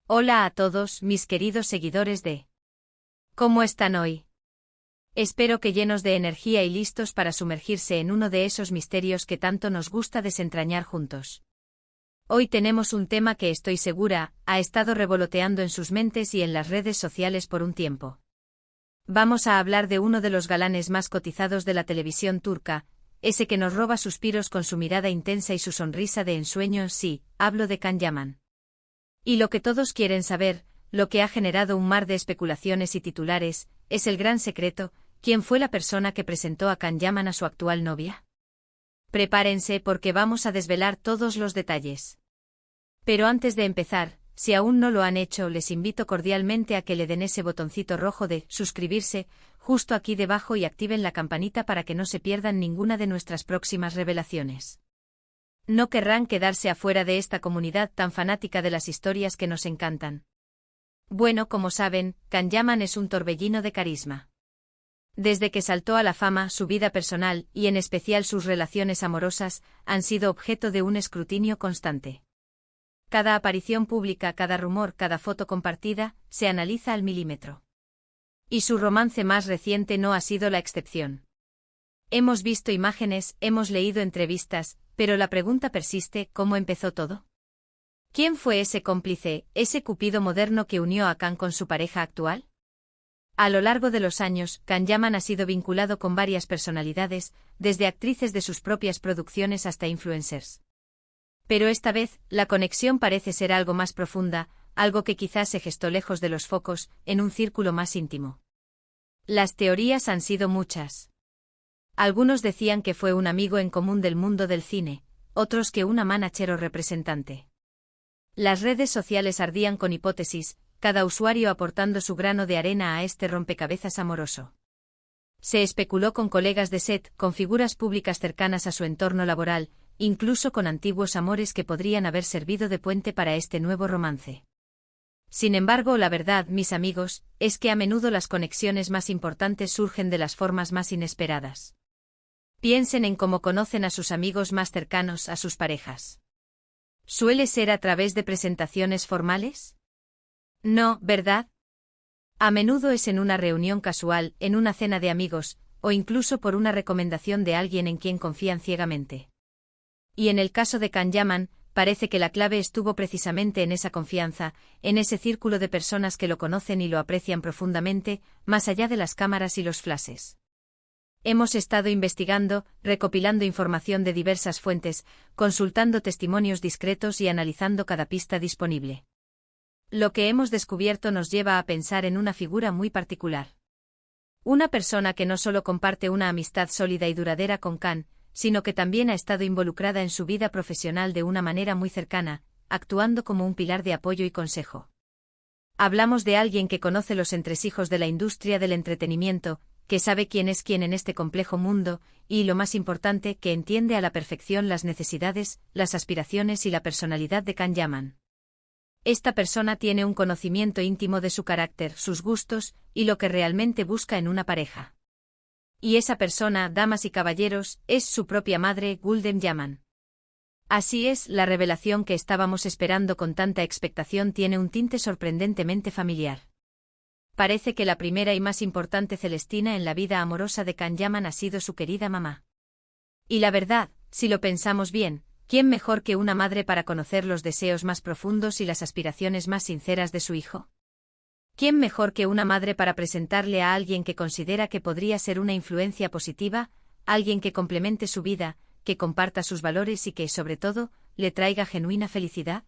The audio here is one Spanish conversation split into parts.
Hola a todos, mis queridos seguidores de ¿Cómo están hoy? Espero que llenos de energía y listos para sumergirse en uno de esos misterios que tanto nos gusta desentrañar juntos. Hoy tenemos un tema que estoy segura, ha estado revoloteando en sus mentes y en las redes sociales por un tiempo. Vamos a hablar de uno de los galanes más cotizados de la televisión turca, ese que nos roba suspiros con su mirada intensa y su sonrisa de ensueño, sí, hablo de Can Yaman. Y lo que todos quieren saber, lo que ha generado un mar de especulaciones y titulares, es el gran secreto: ¿quién fue la persona que presentó a Can Yaman a su actual novia? Prepárense porque vamos a desvelar todos los detalles. Pero antes de empezar, si aún no lo han hecho, les invito cordialmente a que le den ese botoncito rojo de suscribirse, justo aquí debajo, y activen la campanita para que no se pierdan ninguna de nuestras próximas revelaciones. No querrán quedarse afuera de esta comunidad tan fanática de las historias que nos encantan. Bueno, como saben, Can Yaman es un torbellino de carisma. Desde que saltó a la fama, su vida personal, y en especial sus relaciones amorosas, han sido objeto de un escrutinio constante. Cada aparición pública, cada rumor, cada foto compartida, se analiza al milímetro. Y su romance más reciente no ha sido la excepción. Hemos visto imágenes, hemos leído entrevistas, pero la pregunta persiste: ¿cómo empezó todo? ¿Quién fue ese cómplice, ese cupido moderno que unió a Can con su pareja actual? A lo largo de los años, Can Yaman ha sido vinculado con varias personalidades, desde actrices de sus propias producciones hasta influencers. Pero esta vez, la conexión parece ser algo más profunda, algo que quizás se gestó lejos de los focos, en un círculo más íntimo. Las teorías han sido muchas. Algunos decían que fue un amigo en común del mundo del cine, otros que una manager o representante. Las redes sociales ardían con hipótesis, cada usuario aportando su grano de arena a este rompecabezas amoroso. Se especuló con colegas de set, con figuras públicas cercanas a su entorno laboral, incluso con antiguos amores que podrían haber servido de puente para este nuevo romance. Sin embargo, la verdad, mis amigos, es que a menudo las conexiones más importantes surgen de las formas más inesperadas. Piensen en cómo conocen a sus amigos más cercanos, a sus parejas. ¿Suele ser a través de presentaciones formales? No, ¿verdad? A menudo es en una reunión casual, en una cena de amigos, o incluso por una recomendación de alguien en quien confían ciegamente. Y en el caso de Can Yaman, parece que la clave estuvo precisamente en esa confianza, en ese círculo de personas que lo conocen y lo aprecian profundamente, más allá de las cámaras y los flashes. Hemos estado investigando, recopilando información de diversas fuentes, consultando testimonios discretos y analizando cada pista disponible. Lo que hemos descubierto nos lleva a pensar en una figura muy particular. Una persona que no solo comparte una amistad sólida y duradera con Can, sino que también ha estado involucrada en su vida profesional de una manera muy cercana, actuando como un pilar de apoyo y consejo. Hablamos de alguien que conoce los entresijos de la industria del entretenimiento, que sabe quién es quién en este complejo mundo, y, lo más importante, que entiende a la perfección las necesidades, las aspiraciones y la personalidad de Can Yaman. Esta persona tiene un conocimiento íntimo de su carácter, sus gustos, y lo que realmente busca en una pareja. Y esa persona, damas y caballeros, es su propia madre, Gulden Yaman. Así es, la revelación que estábamos esperando con tanta expectación tiene un tinte sorprendentemente familiar. Parece que la primera y más importante Celestina en la vida amorosa de Can Yaman ha sido su querida mamá. Y la verdad, si lo pensamos bien, ¿quién mejor que una madre para conocer los deseos más profundos y las aspiraciones más sinceras de su hijo? ¿Quién mejor que una madre para presentarle a alguien que considera que podría ser una influencia positiva, alguien que complemente su vida, que comparta sus valores y que, sobre todo, le traiga genuina felicidad?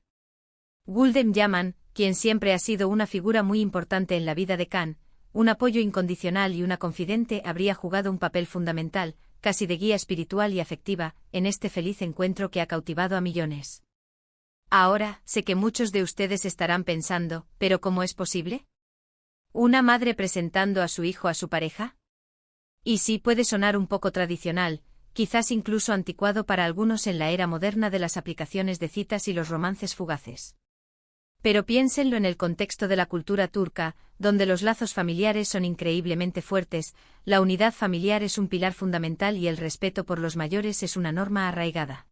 Gulden Yaman, quien siempre ha sido una figura muy importante en la vida de Can, un apoyo incondicional y una confidente, habría jugado un papel fundamental, casi de guía espiritual y afectiva, en este feliz encuentro que ha cautivado a millones. Ahora, sé que muchos de ustedes estarán pensando, ¿pero cómo es posible? ¿Una madre presentando a su hijo a su pareja? Y sí, puede sonar un poco tradicional, quizás incluso anticuado para algunos en la era moderna de las aplicaciones de citas y los romances fugaces. Pero piénsenlo en el contexto de la cultura turca, donde los lazos familiares son increíblemente fuertes, la unidad familiar es un pilar fundamental y el respeto por los mayores es una norma arraigada.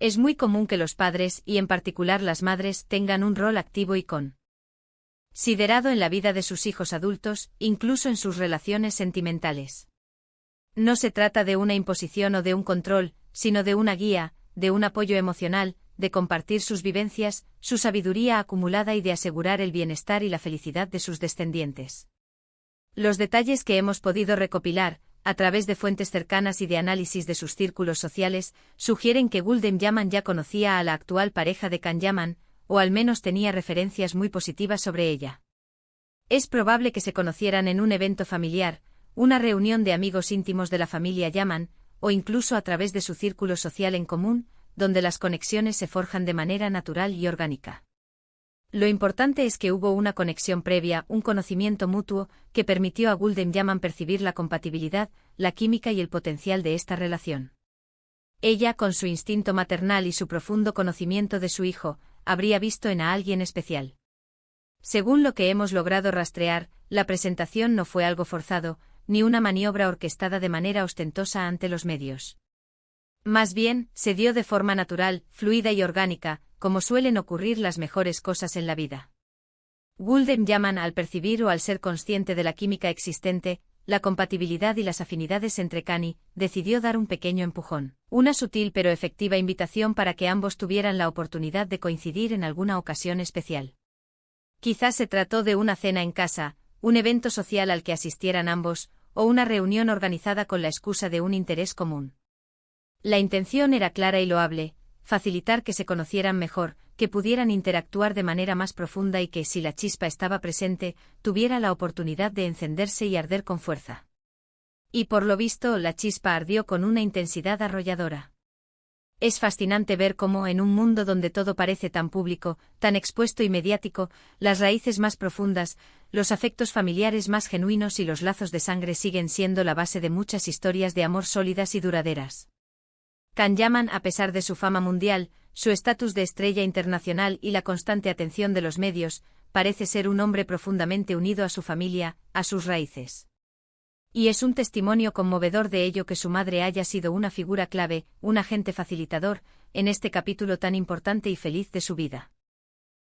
Es muy común que los padres, y en particular las madres, tengan un rol activo y considerado en la vida de sus hijos adultos, incluso en sus relaciones sentimentales. No se trata de una imposición o de un control, sino de una guía, de un apoyo emocional, de compartir sus vivencias, su sabiduría acumulada y de asegurar el bienestar y la felicidad de sus descendientes. Los detalles que hemos podido recopilar, a través de fuentes cercanas y de análisis de sus círculos sociales, sugieren que Gulden Yaman ya conocía a la actual pareja de Can Yaman, o al menos tenía referencias muy positivas sobre ella. Es probable que se conocieran en un evento familiar, una reunión de amigos íntimos de la familia Yaman, o incluso a través de su círculo social en común, donde las conexiones se forjan de manera natural y orgánica. Lo importante es que hubo una conexión previa, un conocimiento mutuo, que permitió a Gulden Yaman percibir la compatibilidad, la química y el potencial de esta relación. Ella, con su instinto maternal y su profundo conocimiento de su hijo, habría visto en a alguien especial. Según lo que hemos logrado rastrear, la presentación no fue algo forzado, ni una maniobra orquestada de manera ostentosa ante los medios. Más bien, se dio de forma natural, fluida y orgánica, como suelen ocurrir las mejores cosas en la vida. Gulden Yaman, al percibir o al ser consciente de la química existente, la compatibilidad y las afinidades entre Kani, decidió dar un pequeño empujón, una sutil pero efectiva invitación para que ambos tuvieran la oportunidad de coincidir en alguna ocasión especial. Quizás se trató de una cena en casa, un evento social al que asistieran ambos, o una reunión organizada con la excusa de un interés común. La intención era clara y loable: facilitar que se conocieran mejor, que pudieran interactuar de manera más profunda y que, si la chispa estaba presente, tuviera la oportunidad de encenderse y arder con fuerza. Y por lo visto, la chispa ardió con una intensidad arrolladora. Es fascinante ver cómo, en un mundo donde todo parece tan público, tan expuesto y mediático, las raíces más profundas, los afectos familiares más genuinos y los lazos de sangre siguen siendo la base de muchas historias de amor sólidas y duraderas. Can Yaman, a pesar de su fama mundial, su estatus de estrella internacional y la constante atención de los medios, parece ser un hombre profundamente unido a su familia, a sus raíces. Y es un testimonio conmovedor de ello que su madre haya sido una figura clave, un agente facilitador, en este capítulo tan importante y feliz de su vida.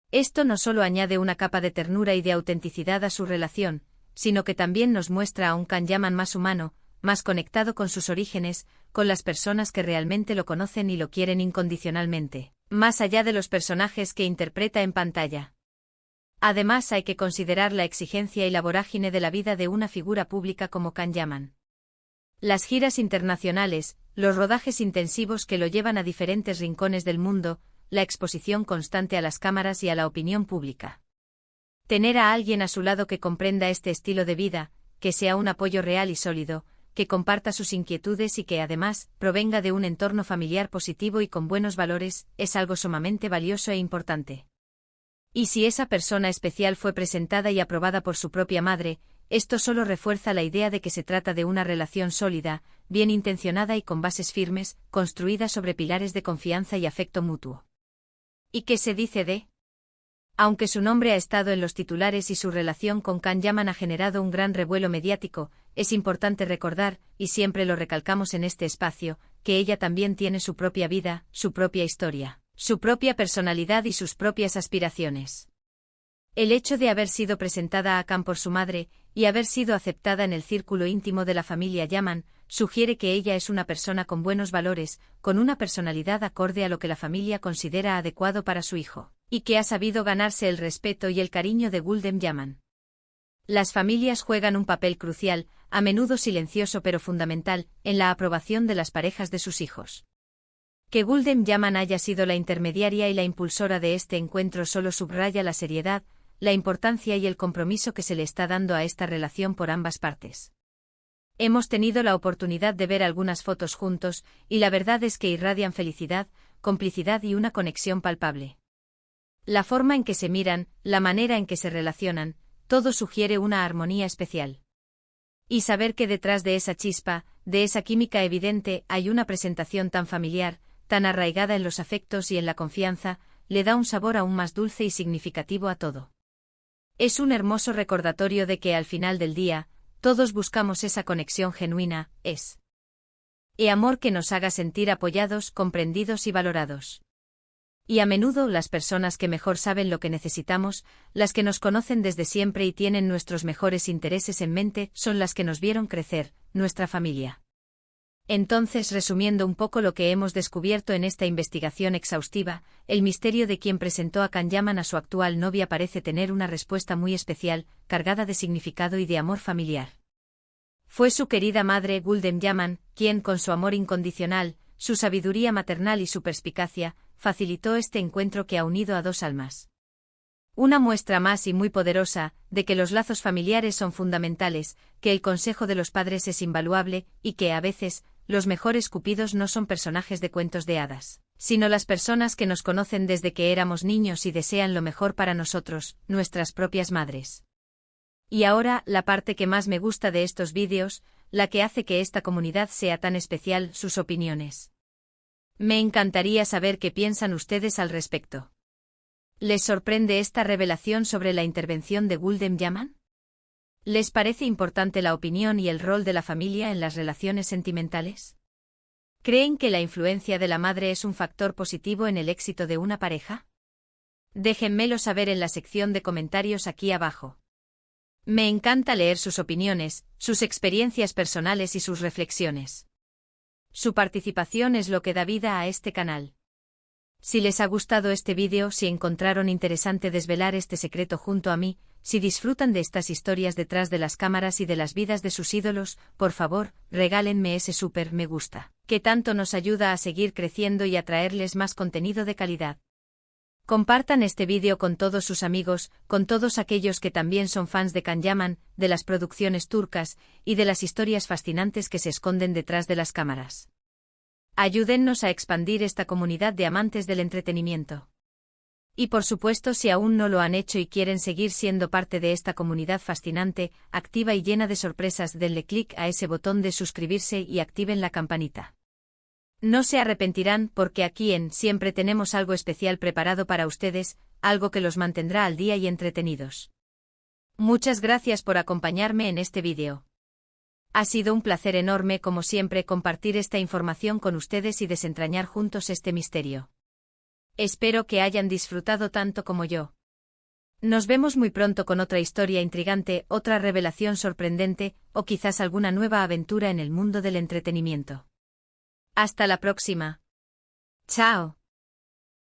Esto no solo añade una capa de ternura y de autenticidad a su relación, sino que también nos muestra a un Can Yaman más humano, más conectado con sus orígenes, con las personas que realmente lo conocen y lo quieren incondicionalmente, más allá de los personajes que interpreta en pantalla. Además, hay que considerar la exigencia y la vorágine de la vida de una figura pública como Can Yaman. Las giras internacionales, los rodajes intensivos que lo llevan a diferentes rincones del mundo, la exposición constante a las cámaras y a la opinión pública. Tener a alguien a su lado que comprenda este estilo de vida, que sea un apoyo real y sólido, que comparta sus inquietudes y que además provenga de un entorno familiar positivo y con buenos valores, es algo sumamente valioso e importante. Y si esa persona especial fue presentada y aprobada por su propia madre, esto solo refuerza la idea de que se trata de una relación sólida, bien intencionada y con bases firmes, construida sobre pilares de confianza y afecto mutuo. ¿Y qué se dice de? Aunque su nombre ha estado en los titulares y su relación con Can Yaman ha generado un gran revuelo mediático, es importante recordar, y siempre lo recalcamos en este espacio, que ella también tiene su propia vida, su propia historia, su propia personalidad y sus propias aspiraciones. El hecho de haber sido presentada a Can por su madre, y haber sido aceptada en el círculo íntimo de la familia Yaman, sugiere que ella es una persona con buenos valores, con una personalidad acorde a lo que la familia considera adecuado para su hijo, y que ha sabido ganarse el respeto y el cariño de Gulden Yaman. Las familias juegan un papel crucial, a menudo silencioso pero fundamental, en la aprobación de las parejas de sus hijos. Que Gulden Yaman haya sido la intermediaria y la impulsora de este encuentro solo subraya la seriedad, la importancia y el compromiso que se le está dando a esta relación por ambas partes. Hemos tenido la oportunidad de ver algunas fotos juntos, y la verdad es que irradian felicidad, complicidad y una conexión palpable. La forma en que se miran, la manera en que se relacionan, todo sugiere una armonía especial. Y saber que detrás de esa chispa, de esa química evidente, hay una presentación tan familiar, tan arraigada en los afectos y en la confianza, le da un sabor aún más dulce y significativo a todo. Es un hermoso recordatorio de que al final del día, todos buscamos esa conexión genuina, es Y amor que nos haga sentir apoyados, comprendidos y valorados. Y a menudo las personas que mejor saben lo que necesitamos, las que nos conocen desde siempre y tienen nuestros mejores intereses en mente, son las que nos vieron crecer, nuestra familia. Entonces, resumiendo un poco lo que hemos descubierto en esta investigación exhaustiva, el misterio de quien presentó a Can Yaman a su actual novia parece tener una respuesta muy especial, cargada de significado y de amor familiar. Fue su querida madre, Gulden Yaman, quien, con su amor incondicional, su sabiduría maternal y su perspicacia, facilitó este encuentro que ha unido a dos almas. Una muestra más y muy poderosa, de que los lazos familiares son fundamentales, que el consejo de los padres es invaluable, y que, a veces, los mejores cupidos no son personajes de cuentos de hadas, sino las personas que nos conocen desde que éramos niños y desean lo mejor para nosotros, nuestras propias madres. Y ahora, la parte que más me gusta de estos vídeos, la que hace que esta comunidad sea tan especial, sus opiniones. Me encantaría saber qué piensan ustedes al respecto. ¿Les sorprende esta revelación sobre la intervención de Gulden Yaman? ¿Les parece importante la opinión y el rol de la familia en las relaciones sentimentales? ¿Creen que la influencia de la madre es un factor positivo en el éxito de una pareja? Déjenmelo saber en la sección de comentarios aquí abajo. Me encanta leer sus opiniones, sus experiencias personales y sus reflexiones. Su participación es lo que da vida a este canal. Si les ha gustado este vídeo, si encontraron interesante desvelar este secreto junto a mí, si disfrutan de estas historias detrás de las cámaras y de las vidas de sus ídolos, por favor, regálenme ese súper me gusta, que tanto nos ayuda a seguir creciendo y a traerles más contenido de calidad. Compartan este vídeo con todos sus amigos, con todos aquellos que también son fans de Can Yaman, de las producciones turcas, y de las historias fascinantes que se esconden detrás de las cámaras. Ayúdennos a expandir esta comunidad de amantes del entretenimiento. Y por supuesto, si aún no lo han hecho y quieren seguir siendo parte de esta comunidad fascinante, activa y llena de sorpresas, denle clic a ese botón de suscribirse y activen la campanita. No se arrepentirán porque aquí en Siempre tenemos algo especial preparado para ustedes, algo que los mantendrá al día y entretenidos. Muchas gracias por acompañarme en este vídeo. Ha sido un placer enorme como siempre compartir esta información con ustedes y desentrañar juntos este misterio. Espero que hayan disfrutado tanto como yo. Nos vemos muy pronto con otra historia intrigante, otra revelación sorprendente, o quizás alguna nueva aventura en el mundo del entretenimiento. Hasta la próxima. Chao.